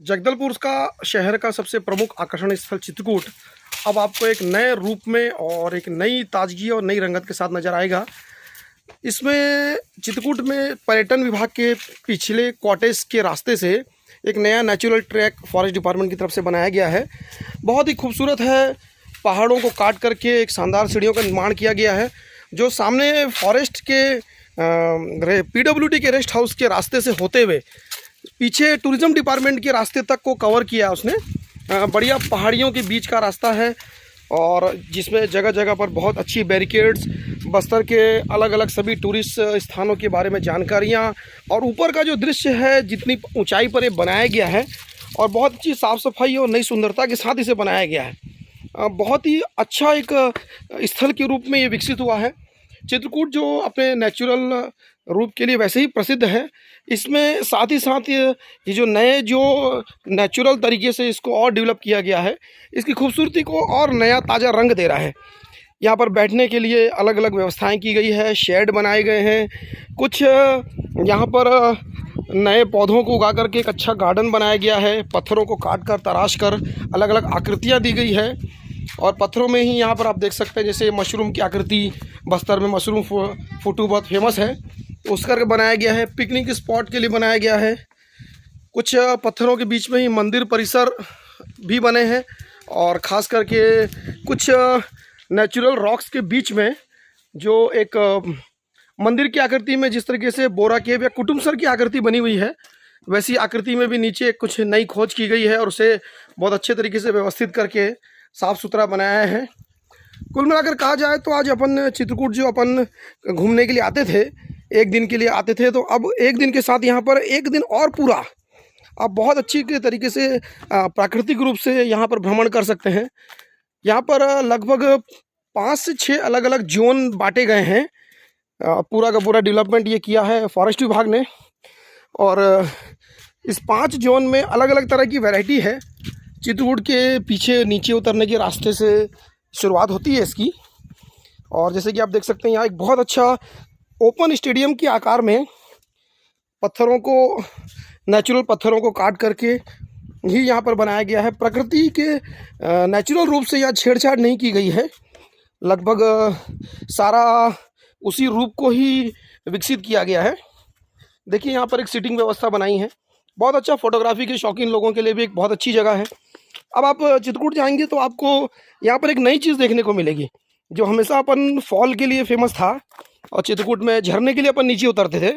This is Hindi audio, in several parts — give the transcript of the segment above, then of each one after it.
जगदलपुर का शहर का सबसे प्रमुख आकर्षण स्थल चित्रकूट अब आपको एक नए रूप में और एक नई ताजगी और नई रंगत के साथ नज़र आएगा। इसमें चित्रकूट में पर्यटन विभाग के पिछले कॉटेज के रास्ते से एक नया नेचुरल ट्रैक फॉरेस्ट डिपार्टमेंट की तरफ से बनाया गया है। बहुत ही खूबसूरत है। पहाड़ों को काट करके एक शानदार सीढ़ियों का निर्माण किया गया है, जो सामने फॉरेस्ट के PWD के रेस्ट हाउस के रास्ते से होते हुए पीछे टूरिज्म डिपार्टमेंट के रास्ते तक को कवर किया उसने। बढ़िया पहाड़ियों के बीच का रास्ता है और जिसमें जगह जगह पर बहुत अच्छी बैरिकेड्स, बस्तर के अलग अलग सभी टूरिस्ट स्थानों के बारे में जानकारियाँ, और ऊपर का जो दृश्य है जितनी ऊंचाई पर ये बनाया गया है और बहुत अच्छी साफ़ सफाई और नई सुंदरता के साथ इसे बनाया गया है। बहुत ही अच्छा एक स्थल के रूप में ये विकसित हुआ है। चित्रकूट जो अपने नेचुरल रूप के लिए वैसे ही प्रसिद्ध है, इसमें साथ ही साथ ये जो नए जो नेचुरल तरीके से इसको और डेवलप किया गया है, इसकी खूबसूरती को और नया ताज़ा रंग दे रहा है। यहाँ पर बैठने के लिए अलग अलग व्यवस्थाएं की गई है, शेड बनाए गए हैं, कुछ यहाँ पर नए पौधों को उगा करके एक अच्छा गार्डन बनाया गया है। पत्थरों को काट कर तराश कर अलग अलग आकृतियाँ दी गई है और पत्थरों में ही यहाँ पर आप देख सकते हैं जैसे मशरूम की आकृति, बस्तर में मशरूम फूटू बहुत फेमस है, उस करके बनाया गया है। पिकनिक स्पॉट के लिए बनाया गया है। कुछ पत्थरों के बीच में ही मंदिर परिसर भी बने हैं और ख़ास करके कुछ नेचुरल रॉक्स के बीच में जो एक मंदिर की आकृति में जिस तरीके से बोरा केव या कुटुमसर की आकृति बनी हुई है, वैसी आकृति में भी नीचे कुछ नई खोज की गई है और उसे बहुत अच्छे तरीके से व्यवस्थित करके साफ़ सुथरा बनाया है। कुल मिलाकर कहा जाए तो आज अपन चित्रकूट जो अपन घूमने के लिए आते थे, एक दिन के लिए आते थे, तो अब एक दिन के साथ यहाँ पर एक दिन और पूरा आप बहुत अच्छी के तरीके से प्राकृतिक रूप से यहाँ पर भ्रमण कर सकते हैं। यहाँ पर लगभग 5 से 6 अलग अलग जोन बांटे गए हैं। पूरा का पूरा डेवलपमेंट ये किया है फॉरेस्ट विभाग ने और इस 5 जोन में अलग अलग तरह की वैरायटी है। चित्रकूट के पीछे नीचे उतरने के रास्ते से शुरुआत होती है इसकी, और जैसे कि आप देख सकते हैं यहाँ एक बहुत अच्छा ओपन स्टेडियम के आकार में पत्थरों को, नेचुरल पत्थरों को काट करके ही यहाँ पर बनाया गया है। प्रकृति के नेचुरल रूप से यहाँ छेड़छाड़ नहीं की गई है, लगभग सारा उसी रूप को ही विकसित किया गया है। देखिए यहाँ पर एक सीटिंग व्यवस्था बनाई है, बहुत अच्छा। फोटोग्राफी के शौकीन लोगों के लिए भी एक बहुत अच्छी जगह है। अब आप चित्रकूट जाएंगे तो आपको यहाँ पर एक नई चीज़ देखने को मिलेगी। जो हमेशा अपन फॉल के लिए फेमस था और चित्रकूट में झरने के लिए अपन नीचे उतरते थे,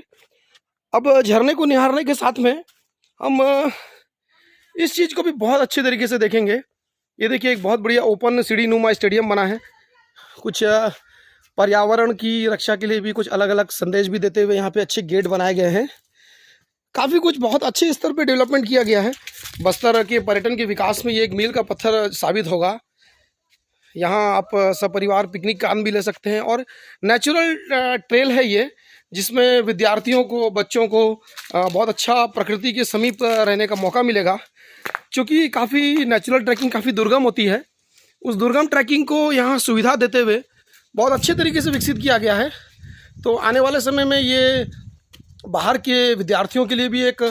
अब झरने को निहारने के साथ में हम इस चीज़ को भी बहुत अच्छे तरीके से देखेंगे। ये देखिए एक बहुत बढ़िया ओपन सीढ़ी नुमा स्टेडियम बना है। कुछ पर्यावरण की रक्षा के लिए भी कुछ अलग अलग संदेश भी देते हुए यहाँ पे अच्छे गेट बनाए गए हैं। काफ़ी कुछ बहुत अच्छे स्तर पे डेवलपमेंट किया गया है। बस्तर के पर्यटन के विकास में ये एक मील का पत्थर साबित होगा। यहाँ आप सपरिवार पिकनिक का आनंद भी ले सकते हैं और नेचुरल ट्रेल है ये, जिसमें विद्यार्थियों को, बच्चों को बहुत अच्छा प्रकृति के समीप रहने का मौका मिलेगा। क्योंकि काफ़ी नेचुरल ट्रैकिंग काफ़ी दुर्गम होती है, उस दुर्गम ट्रैकिंग को यहाँ सुविधा देते हुए बहुत अच्छे तरीके से विकसित किया गया है। तो आने वाले समय में ये बाहर के विद्यार्थियों के लिए भी एक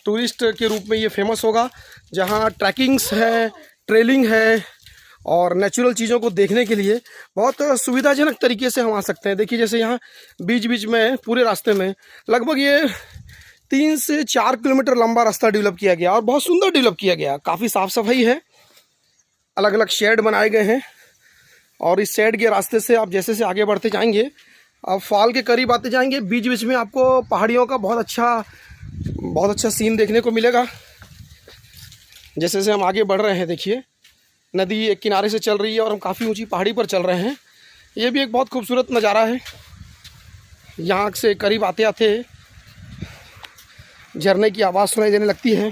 टूरिस्ट के रूप में ये फेमस होगा, जहाँ ट्रैकिंग्स है, ट्रेलिंग है और नेचुरल चीज़ों को देखने के लिए बहुत सुविधाजनक तरीके से हम आ सकते हैं। देखिए जैसे यहाँ बीच बीच में पूरे रास्ते में लगभग ये 3 से 4 किलोमीटर लंबा रास्ता डेवलप किया गया और बहुत सुंदर डेवलप किया गया। काफ़ी साफ़ सफाई है, अलग अलग शेड बनाए गए हैं और इस शेड के रास्ते से आप जैसे से आगे बढ़ते जाएंगे, आप फॉल के करीब आते जाएंगे, बीच बीच में आपको पहाड़ियों का बहुत अच्छा सीन देखने को मिलेगा। जैसे जैसे हम आगे बढ़ रहे हैं, देखिए नदी एक किनारे से चल रही है और हम काफ़ी ऊंची पहाड़ी पर चल रहे हैं। ये भी एक बहुत खूबसूरत नज़ारा है। यहाँ से करीब आते आते झरने की आवाज़ सुनाई देने लगती है।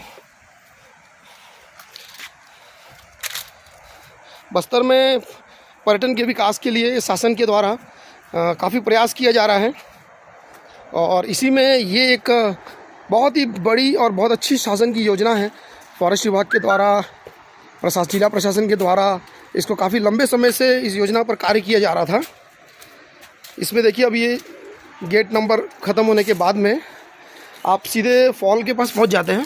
बस्तर में पर्यटन के विकास के लिए शासन के द्वारा काफ़ी प्रयास किया जा रहा है और इसी में ये एक बहुत ही बड़ी और बहुत अच्छी शासन की योजना है। फॉरेस्ट विभाग के द्वारा, जिला प्रशासन के द्वारा इसको काफ़ी लंबे समय से इस योजना पर कार्य किया जा रहा था। इसमें देखिए अब ये गेट नंबर ख़त्म होने के बाद में आप सीधे फॉल के पास पहुंच जाते हैं।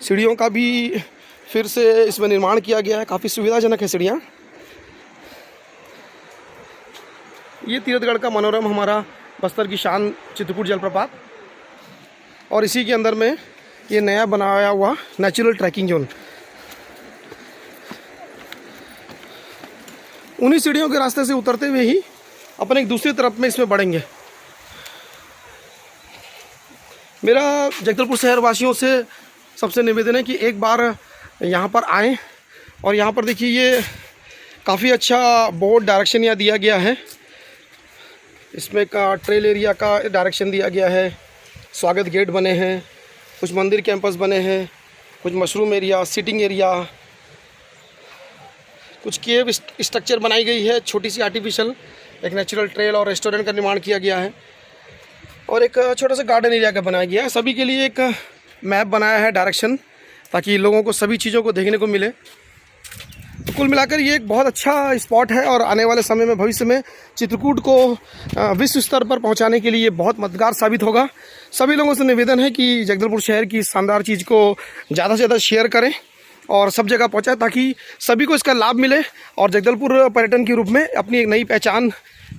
सीढ़ियों का भी फिर से इसमें निर्माण किया गया है, काफ़ी सुविधाजनक है सीढ़ियाँ। ये तीरथगढ़ का मनोरम हमारा बस्तर की शान चित्रकूट जलप्रपात, और इसी के अंदर में ये नया बनाया हुआ नेचुरल ट्रैकिंग जोन। उन्हीं सीढ़ियों के रास्ते से उतरते हुए ही अपन एक दूसरी तरफ में इसमें बढ़ेंगे। मेरा जगदलपुर शहर वासियों से सबसे निवेदन है कि एक बार यहाँ पर आएँ, और यहाँ पर देखिए ये काफ़ी अच्छा बोर्ड डायरेक्शन यहाँ दिया गया है। इसमें का ट्रेल एरिया का डायरेक्शन दिया गया है, स्वागत गेट बने हैं, कुछ मंदिर कैंपस बने हैं, कुछ मशरूम एरिया, सीटिंग एरिया, कुछ केव स्ट्रक्चर बनाई गई है, छोटी सी आर्टिफिशियल एक नेचुरल ट्रेल और रेस्टोरेंट का निर्माण किया गया है, और एक छोटा सा गार्डन एरिया का बनाया गया है। सभी के लिए एक मैप बनाया है डायरेक्शन, ताकि लोगों को सभी चीज़ों को देखने को मिले। तो कुल मिलाकर ये एक बहुत अच्छा स्पॉट है, और आने वाले समय में भविष्य में चित्रकूट को विश्व स्तर पर पहुंचाने के लिए बहुत मददगार साबित होगा। सभी लोगों से निवेदन है कि जगदलपुर शहर की शानदार चीज़ को ज़्यादा से ज़्यादा शेयर करें और सब जगह पहुंचाएं, ताकि सभी को इसका लाभ मिले और जगदलपुर पर्यटन के रूप में अपनी एक नई पहचान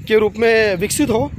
के रूप में विकसित हो।